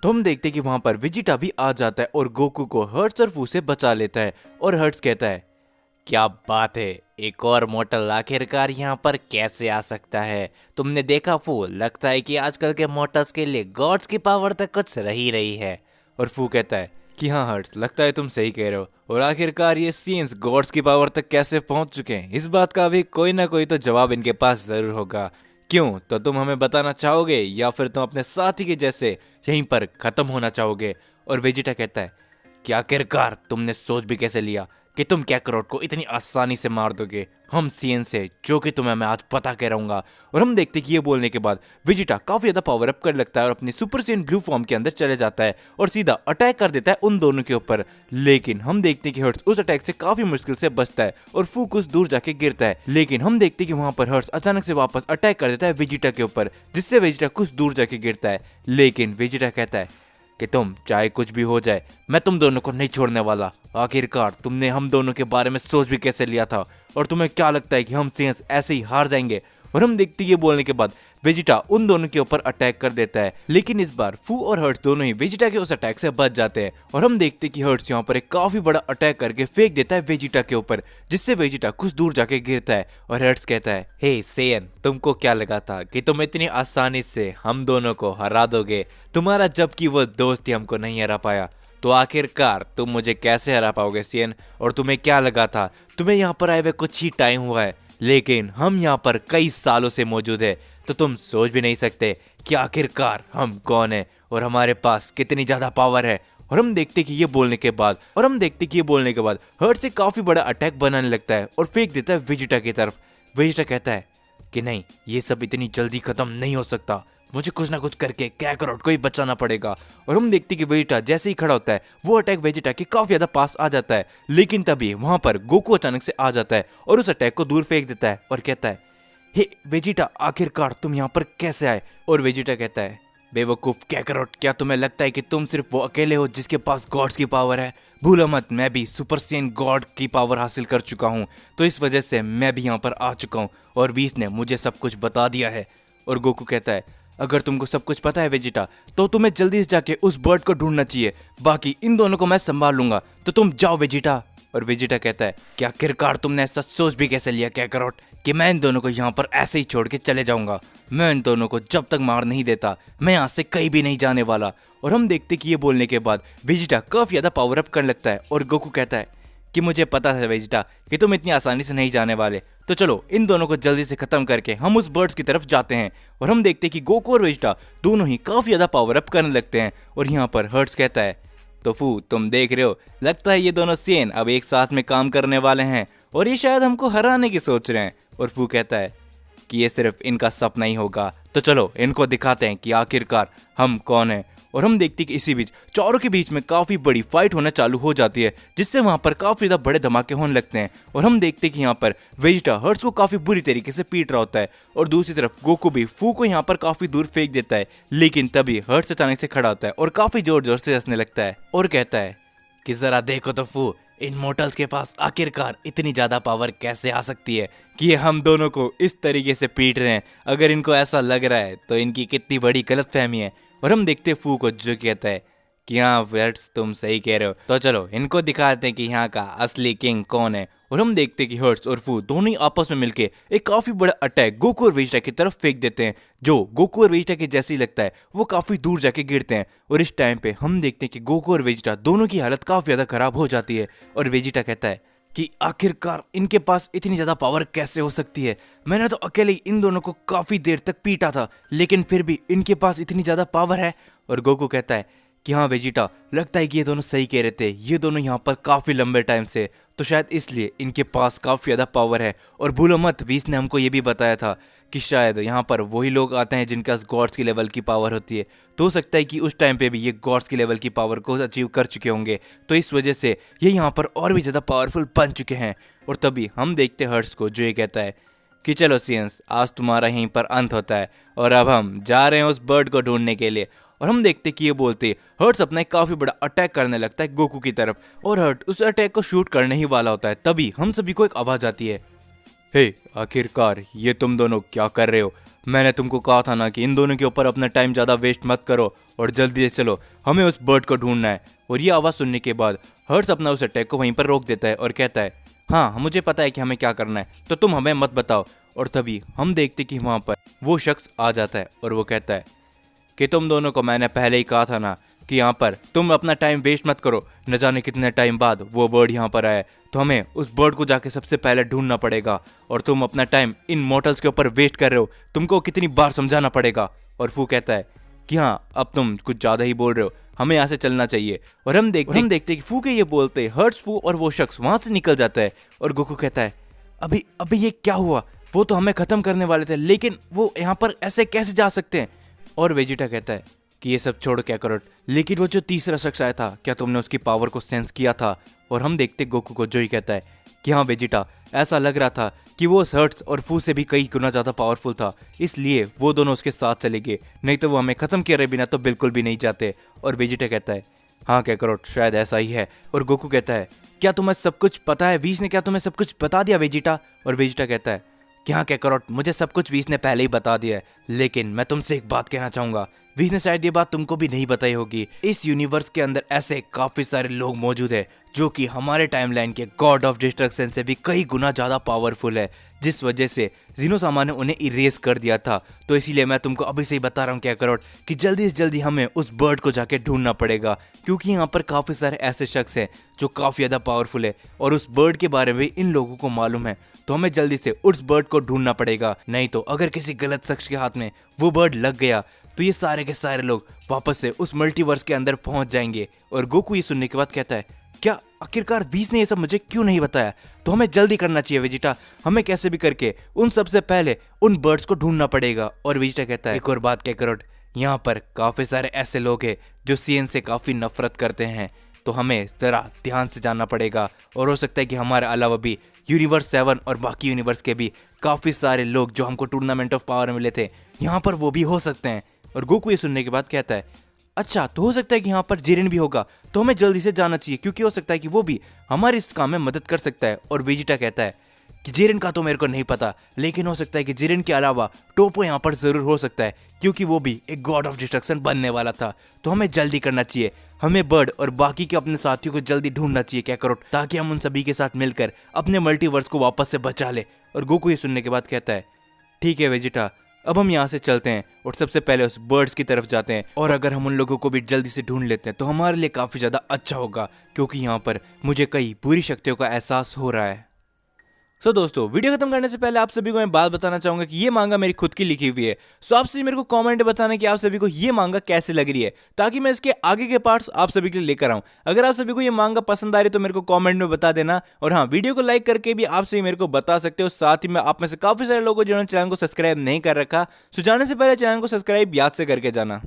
तो हम देखते कि वहां पर वेजिटा भी आ जाता है और गोकू को हर्ट्स और फू से बचा लेता है। और हर्ट्स कहता है, क्या बात है, एक और मोटल आखिरकार यहाँ पर कैसे आ सकता है? तुमने देखा फू, लगता है कि आजकल के मोटल्स के लिए गॉड्स की पावर तक कुछ रही रही है। और फू कहता है कि हाँ हर्ट्स, लगता है तुम सही कह रहे हो। और आखिरकार ये सीन्स गॉड्स की पावर तक कैसे पहुंच चुके हैं, इस बात का भी कोई ना कोई तो जवाब इनके पास जरूर होगा। क्यों, तो तुम हमें बताना चाहोगे या फिर तुम अपने साथी के जैसे यहीं पर खत्म होना चाहोगे? और वेजिटा कहता है कि आखिरकार तुमने सोच भी कैसे लिया कि तुम कैकरोट को इतनी आसानी से मार दोगे हम सीएन से, जो कि तुम्हें मैं आज पता कह रहूंगा। और हम देखते कि ये बोलने के बाद वेजिटा काफी ज्यादा पावर अप कर लगता है और अपनी सुपर सीएन ब्लू फॉर्म के अंदर चले जाता है और सीधा अटैक कर देता है उन दोनों के ऊपर। लेकिन हम देखते कि हर्ट्स उस अटैक से काफी मुश्किल से बचता है और फू कुछ दूर जाके गिरता है। लेकिन हम देखते कि वहां पर हर्ट्स अचानक से वापस अटैक कर देता है वेजिटा के ऊपर, जिससे वेजिटा कुछ दूर जाके गिरता है। लेकिन वेजिटा कहता है कि तुम चाहे कुछ भी हो जाए, मैं तुम दोनों को नहीं छोड़ने वाला। आखिरकार तुमने हम दोनों के बारे में सोच भी कैसे लिया था, और तुम्हें क्या लगता है कि हम सेंस ऐसे ही हार जाएंगे? और हम देखते ये बोलने के बाद वेजिटा उन दोनों के ऊपर अटैक कर देता है। लेकिन इस बार फू और हर्ट्स दोनों ही वेजिटा के उस अटैक से बच जाते हैं। और हम देखते कि हर्ट्स यहाँ पर एक काफी बड़ा अटैक करके फेंक देता है वेजिटा के ऊपर, जिससे वेजिटा कुछ दूर जाके गिरता है। और हर्ट्स कहता है, हे सेयन, तुमको क्या लगा था कि तुम इतनी आसानी से हम दोनों को हरा दोगे? तुम्हारा जबकि वो दोस्त ही हमको नहीं हरा पाया, तो आखिरकार तुम मुझे कैसे हरा पाओगे सीएन? और तुम्हें क्या लगा था, तुम्हें यहाँ पर आए हुए कुछ ही टाइम हुआ है, लेकिन हम यहाँ पर कई सालों से मौजूद है, तो तुम सोच भी नहीं सकते कि आखिरकार हम कौन है और हमारे पास कितनी ज्यादा पावर है। और हम देखते कि ये बोलने के बाद हर्ट से काफी बड़ा अटैक बनाने लगता है और फेंक देता है वेजिटा की तरफ। वेजिटा कहता है कि नहीं, ये सब इतनी जल्दी खत्म नहीं हो सकता, मुझे कुछ ना कुछ करके कैकरोट को ही बचाना पड़ेगा। और हम देखते कि वेजिटा जैसे ही खड़ा होता है, वो अटैक वेजिटा के काफी ज्यादा पास आ जाता है। लेकिन तभी वहां पर गोकू अचानक से आ जाता है और उस अटैक को दूर फेंक देता है और कहता है, हे वेजिटा, आखिरकार तुम यहाँ पर कैसे आए? और वेजिटा कहता है, बेवकूफ कैकरोट, क्या तुम्हें लगता है कि तुम सिर्फ वो अकेले हो जिसके पास गॉड्स की पावर है? भूलो मत, मैं भी सुपर सेन गॉड की पावर हासिल कर चुका हूँ, तो इस वजह से मैं भी यहाँ पर आ चुका हूँ और वीस ने मुझे सब कुछ बता दिया है। और गोकू कहता है, अगर तुमको सब कुछ पता है वेजिटा, तो तुम्हें जल्दी से जाके उस बर्ड को ढूंढना चाहिए, बाकी इन दोनों को मैं संभाल लूंगा, तो तुम जाओ वेजिटा। और वेजिटा कहता है कि आखिरकार तुमने ऐसा सोच भी कैसे लिया कैकरोट कि मैं इन दोनों को यहाँ पर ऐसे ही छोड़ के चले जाऊंगा? मैं इन दोनों को जब तक मार नहीं देता, मैं यहाँ से कहीं भी नहीं जाने वाला। और हम देखते कि ये बोलने के बाद वेजिटा काफी ज्यादा पावर अप करने लगता है और गोकू कहता है कि मुझे पता था वेजिटा कि तुम इतनी आसानी से नहीं जाने वाले, तो चलो इन दोनों को जल्दी से खत्म करके हम उस बर्ड्स की तरफ जाते हैं। और हम देखते कि गोकू और वेजिटा दोनों ही काफी ज्यादा पावर अप करने लगते हैं। और यहाँ पर हर्ट्स कहता है, तो फू, तुम देख रहे हो, लगता है ये दोनों सेन अब एक साथ में काम करने वाले हैं और ये शायद हमको हराने की सोच रहे हैं। और फू कहता है कि ये सिर्फ इनका सपना ही होगा, तो चलो इनको दिखाते हैं कि आखिरकार हम कौन हैं। और हम देखते कि इसी बीच चारों के बीच में काफी बड़ी फाइट होना चालू हो जाती है, जिससे वहां पर काफी ज्यादा बड़े धमाके होने लगते हैं। और हम देखते कि यहाँ पर वेजिटा हर्ट्स को काफी बुरी तरीके से पीट रहा होता है और दूसरी तरफ गोकू भी फू को यहाँ पर काफी दूर फेंक देता है। लेकिन तभी हर्ट्स अचानक से खड़ा होता है और काफी जोर जोर से हंसने लगता है और कहता है कि जरा देखो तो फू, इन मोटल्स के पास आखिरकार इतनी ज्यादा पावर कैसे आ सकती है कि ये हम दोनों को इस तरीके से पीट रहे हैं? अगर इनको ऐसा लग रहा है तो इनकी कितनी बड़ी गलतफहमी है। और हम देखते फू को, जो कहता है कि हाँ हर्ट्स, तुम सही कह रहे हो, तो चलो इनको दिखाते हैं कि यहाँ का असली किंग कौन है। और हम देखते कि हर्ट्स और फू दोनों ही आपस में मिलके एक काफी बड़ा अटैक गोकू और वेजिटा की तरफ फेंक देते हैं, जो गोकू और वेजिटा के जैसे ही लगता है वो काफी दूर जाके गिरते हैं। और इस टाइम पे हम देखते हैं कि गोकू और वेजिटा दोनों की हालत काफी ज्यादा खराब हो जाती है। और वेजिटा कहता है कि आखिरकार इनके पास इतनी ज्यादा पावर कैसे हो सकती है? मैंने तो अकेले ही इन दोनों को काफी देर तक पीटा था, लेकिन फिर भी इनके पास इतनी ज्यादा पावर है। और गोकू कहता है कि हाँ वेजिटा, लगता है कि ये दोनों सही कह रहे थे, ये दोनों यहाँ पर काफी लंबे टाइम से, तो शायद इसलिए इनके पास काफी ज्यादा पावर है। और भूलो मत, वीस ने हमको ये भी बताया था कि शायद यहाँ पर वही लोग आते हैं जिनके पास गॉड्स की लेवल की पावर होती है, तो हो सकता है कि उस टाइम पे भी ये गॉड्स की लेवल की पावर को अचीव कर चुके होंगे, तो इस वजह से ये यहाँ पर और भी ज्यादा पावरफुल बन चुके हैं। और तभी हम देखते हर्ट्स को, जो ये कहता है कि चलो सियंस, आज तुम्हारा यहीं पर अंत होता है और अब हम जा रहे हैं उस बर्ड को ढूंढने के लिए। और हम देखते कि ये बोलते हर्ट्स अपना एक काफी बड़ा अटैक करने लगता है गोकू की तरफ, और हर्ट उस अटैक को शूट करने ही वाला होता है। तभी हम सभी को एक आवाज आती है, हे आखिरकार ये तुम दोनों क्या कर रहे हो? मैंने तुमको कहा था ना कि इन दोनों के ऊपर अपना टाइम ज़्यादा वेस्ट मत करो और जल्दी से चलो, हमें उस बर्ड को ढूंढना है। और ये आवाज़ सुनने के बाद हर्ष अपना उस अटैक को वहीं पर रोक देता है और कहता है हाँ मुझे पता है कि हमें क्या करना है, तो तुम हमें मत बताओ। और तभी हम देखते कि वहाँ पर वो शख्स आ जाता है और वो कहता है कि तुम दोनों को मैंने पहले ही कहा था ना कि यहाँ पर तुम अपना टाइम वेस्ट मत करो। न जाने कितने टाइम बाद वो बर्ड यहाँ पर आया, तो हमें उस बर्ड को जाके सबसे पहले ढूंढना पड़ेगा। और तुम अपना टाइम इन मॉर्टल्स के ऊपर वेस्ट कर रहे हो, तुमको कितनी बार समझाना पड़ेगा। और फू कहता है कि हाँ अब तुम कुछ ज़्यादा ही बोल रहे हो, हमें यहाँ से चलना चाहिए। और हम देखते कि फू के ये बोलते हर्ष, फू और वो शख्स वहाँ से निकल जाता है। और गोकू कहता है अभी अभी ये क्या हुआ? वो तो हमें ख़त्म करने वाले थे, लेकिन वो यहाँ पर ऐसे कैसे जा सकते हैं? और वेजिटा कहता है कि ये सब छोड़ क्या करो, लेकिन वो जो तीसरा शख्स आया था, क्या तुमने उसकी पावर को सेंस किया था? और हम देखते गोकू को, जो ही कहता है कि हाँ वेजिटा, ऐसा लग रहा था कि वो हर्ट्स और फू से भी कई गुना ज़्यादा पावरफुल था, इसलिए वो दोनों उसके साथ चले गए, नहीं तो वो हमें ख़त्म किए बिना तो बिल्कुल भी नहीं जाते। और वेजिटा कहता है हाँ क्या करो, शायद ऐसा ही है। और गोकू कहता है क्या तुम्हें सब कुछ पता है? वीस ने क्या तुम्हें सब कुछ बता दिया वेजिटा? और वेजिटा कहता है कि हाँ क्या करो, मुझे सब कुछ वीस ने पहले ही बता दिया है, लेकिन मैं तुमसे एक बात कहना चाहूँगा। वीस ने शायद ये बात तुमको भी नहीं बताई होगी, इस यूनिवर्स के अंदर ऐसे काफ़ी सारे लोग मौजूद है जो कि हमारे टाइमलाइन के गॉड ऑफ डिस्ट्रक्शन से भी कई गुना ज़्यादा पावरफुल है, जिस वजह से जीनोसामा ने उन्हें इरेज कर दिया था। तो इसीलिए मैं तुमको अभी से ही बता रहा हूँ क्या करो कि जल्दी से जल्दी हमें उस बर्ड को जाके ढूंढना पड़ेगा, क्योंकि यहाँ पर काफ़ी सारे ऐसे शख्स हैं जो काफ़ी ज़्यादा पावरफुल है और उस बर्ड के बारे में इन लोगों को मालूम है। तो हमें जल्दी से उस बर्ड को ढूंढना पड़ेगा, नहीं तो अगर किसी गलत शख्स के हाथ में वो बर्ड लग गया तो ये सारे के सारे लोग वापस से उस मल्टीवर्स के अंदर पहुंच जाएंगे। और गोकू ये सुनने के बाद कहता है क्या आखिरकार वीस ने ये सब मुझे क्यों नहीं बताया? तो हमें जल्दी करना चाहिए वेजिटा, हमें कैसे भी करके उन सबसे पहले उन बर्ड्स को ढूंढना पड़ेगा। और वेजिटा कहता है एक और बात क्या करो, यहाँ पर काफ़ी सारे ऐसे लोग हैं जो सीएन से काफ़ी नफरत करते हैं, तो हमें ज़रा ध्यान से जानना पड़ेगा। और हो सकता है कि हमारे अलावा भी यूनिवर्स 7 और बाकी यूनिवर्स के भी काफ़ी सारे लोग जो हमको टूर्नामेंट ऑफ पावर मिले थे, यहाँ पर वो भी हो सकते हैं। और गोकू ये सुनने के बाद कहता है अच्छा तो हो सकता है कि यहाँ पर जिरेन भी होगा, तो हमें जल्दी से जाना चाहिए, क्योंकि हो सकता है कि वो भी हमारे इस काम में मदद कर सकता है। और वेजिटा कहता है कि जिरेन का तो मेरे को नहीं पता, लेकिन हो सकता है कि जिरेन के अलावा टोपो यहाँ पर ज़रूर हो सकता है, क्योंकि वो भी एक गॉड ऑफ डिस्ट्रक्शन बनने वाला था। तो हमें जल्दी करना चाहिए, हमें बर्ड और बाकी के अपने साथियों को जल्दी ढूंढना चाहिए क्या करो, ताकि हम उन सभी के साथ मिलकर अपने मल्टीवर्स को वापस से बचा ले। और गोकू ये सुनने के बाद कहता है ठीक है वेजिटा, अब हम यहाँ से चलते हैं और सबसे पहले उस बर्ड्स की तरफ जाते हैं, और अगर हम उन लोगों को भी जल्दी से ढूंढ लेते हैं तो हमारे लिए काफ़ी ज़्यादा अच्छा होगा, क्योंकि यहाँ पर मुझे कई बुरी शक्तियों का एहसास हो रहा है। सो दोस्तों, वीडियो खत्म करने से पहले आप सभी को मैं बात बताना चाहूंगा कि ये मांगा मेरी खुद की लिखी हुई है। सो आप सभी मेरे को कमेंट में बताना कि आप सभी को ये मांगा कैसे लग रही है, ताकि मैं इसके आगे के पार्ट्स आप सभी के लिए लेकर आऊं। अगर आप सभी को ये मांगा पसंद आ रही है तो मेरे को कमेंट में बता देना, और हाँ वीडियो को लाइक करके भी आप सभी मेरे को बता सकते हो। साथ ही में आप में से काफी सारे लोगों जिन्होंने चैनल को सब्सक्राइब नहीं कर रखा, सो जाने से पहले चैनल को सब्सक्राइब याद से करके जाना।